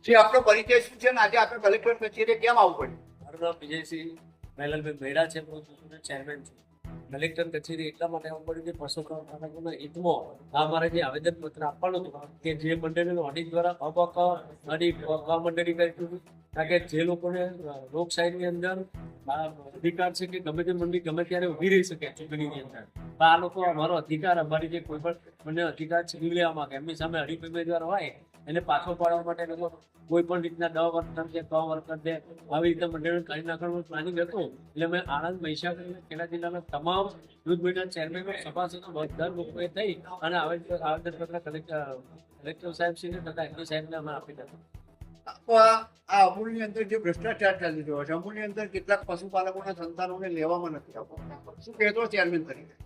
જે આપણો પરિચય શું છે ને આજે આપણે કલેક્ટર કચેરીએ કેમ આવવું પડ્યું? મારું નામ વિજયસિંહ મહેલાલભાઈ મેડા છે, હું ચેરમેન છું. કલેક્ટર કચેરી એટલા માટે આવવું પડ્યું કે પશુપાલકોના હિતમાં અમારે જે આવેદનપત્ર આપવાનું હતું કે જે મંડળીનું ઓડિટ દ્વારા મંડળી કરી હતી, કારણ કે જે લોકોને લોકશાહીની અંદર અધિકાર છે કે ગમે તે મંડળી ગમે ત્યારે ઉભી રહી શકે ચૂંટણીની અંદર, પણ આ લોકો અમારો અધિકાર, અમારી જે કોઈ પણ મને અધિકાર છીનવી લેવા માંગે, એમની સામે હરીફ ઉમેદવાર હોય એને પાછો પાડવા માટે લોકો કોઈ પણ રીતના દ વર્કર દે, ક વર્કર દે, આવી રીતે મંડળીને કાઢી નાખવાનું પ્લાનિંગ હતું. એટલે મેં આણંદ, મહીસાગર અને ખેડા જિલ્લાના તમામ દૂધ મંડળ ચેરમેનો, સભાસદો બધા લોકોએ થઈ અને આવેદનપત્ર કલેક્ટર સાહેબશ્રીને તથા એમડી સાહેબને અમે આપી દીધા. આ અમૂલની અંદર જે ભ્રષ્ટાચાર ચાલી રહ્યો છે, અમૂલની અંદર કેટલાક પશુપાલકોના સંતાનોને લેવામાં નથી આવતા, શું કહેતો ચેરમેન તરીકે?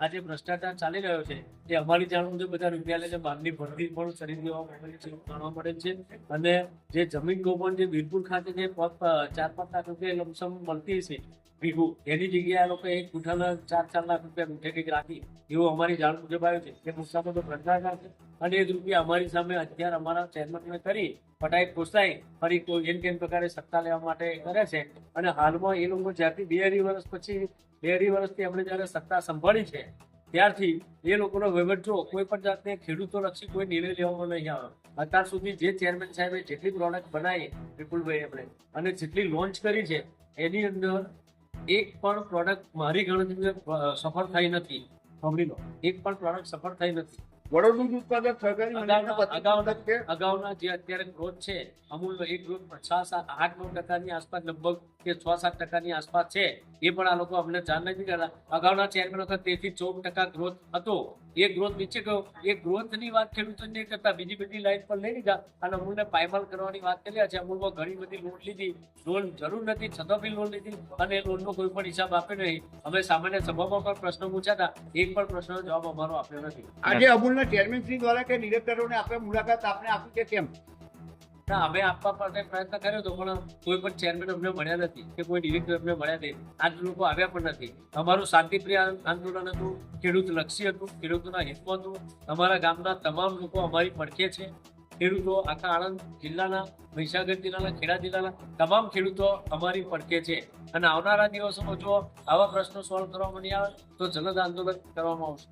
આ જે ભ્રષ્ટાચાર ચાલી રહ્યો છે એ અમારી જાણ મુજબ બધા રૂપિયા લે છે, બહારની ભરતી પણ કરી દેવામાં આવે છે, જાણવા મળે છે. અને જે જમીન ગોપન જે વીરપુર ખાતે જે 4-5 લાખ રૂપિયા લમસમ મળતી છે વીઘું, એની જગ્યાએ આ લોકો 1 ગુંઠાના 4-4 લાખ રૂપિયા ગુંઠે કંઈક રાખી, એવું અમારી જાણ મુજબ આવ્યું છે. એ મુસાફર તો ભ્રષ્ટાચાર છે અને એ જ રૂપિયા અમારી સામે અત્યારે અમારા ચેરમેનને કરી પટાઈ પોસાઈ ફરી કોઈ એમ કેમ પ્રકારે સત્તા લેવા માટે કરે છે. અને હાલમાં એ લોકો જ્યારથી 2.5 વર્ષ પછી 2.5 વર્ષથી એમણે જ્યારે સત્તા સંભાળી છે ત્યારથી એ લોકોનો વહીવટ જો કોઈ પણ જાતને ખેડૂતો લક્ષી કોઈ નિર્ણય લેવામાં નહીં આવે. અત્યાર સુધી જે ચેરમેન સાહેબે જેટલી પ્રોડક્ટ બનાવી વિપુલભાઈ એમણે અને જેટલી લોન્ચ કરી છે એની અંદર એક પણ પ્રોડક્ટ મારી ગણતરી સફળ થઈ નથી. સાંભળી લો, એક પણ પ્રોડક્ટ સફળ થઈ નથી. વડોદરા દૂધ ઉત્પાદક સહકારી અગાઉના જે અત્યારે ગ્રોથ છે અમૂલનો, એ ગ્રોથ 6-8-9% આસપાસ, લગભગ કે 6-7% આસપાસ છે. એ પણ આ લોકો અમને જાણ નથી કરતા. અગાઉના ચેરમેન વખત 13-14% ગ્રોથ હતો, એ ગ્રોથ નીચે ગયો. એ ગ્રોથની વાત ખેડૂતો નહીં કરતા, બીજી બધી લાઈન પર લઈ લીધા અને અમૂલને પાયમાલ કરવાની વાત કરી છે. અમૂલમાં ઘણી બધી લોન લીધી, લોન જરૂર નથી છતાં બી લોન લીધી અને એ લોનનો કોઈ પણ હિસાબ આપ્યો નહીં. અમે સામાન્ય સભામાં પણ પ્રશ્નો પૂછ્યા હતા, એક પણ પ્રશ્નનો જવાબ અમારો આપ્યો નથી. આજે અમૂલના ચેરમેન શ્રી દ્વારા કે ડિરેક્ટરોને આપણે મુલાકાત આપને આપી કે કેમ? અમે આપવા માટે પ્રયત્ન કર્યો હતો પણ કોઈ પણ ચેરમેન અમને મળ્યા નથી કે કોઈ ડિરેક્ટર અમને મળ્યા નથી. આજ લોકો આવ્યા પણ નથી. અમારું શાંતિપ્રિય આંદોલન હતું, ખેડૂત લક્ષી હતું, ખેડૂતોના હિતમાં હતું. અમારા ગામના તમામ લોકો અમારી પડખે છે. ખેડૂતો આખા આણંદ જિલ્લાના, મહીસાગર જિલ્લાના, ખેડા જિલ્લાના તમામ ખેડૂતો અમારી પડખે છે. અને આવનારા દિવસોમાં જો આવા પ્રશ્નો સોલ્વ કરવામાં નહીં આવે તો જનતા આંદોલન કરવામાં આવશે.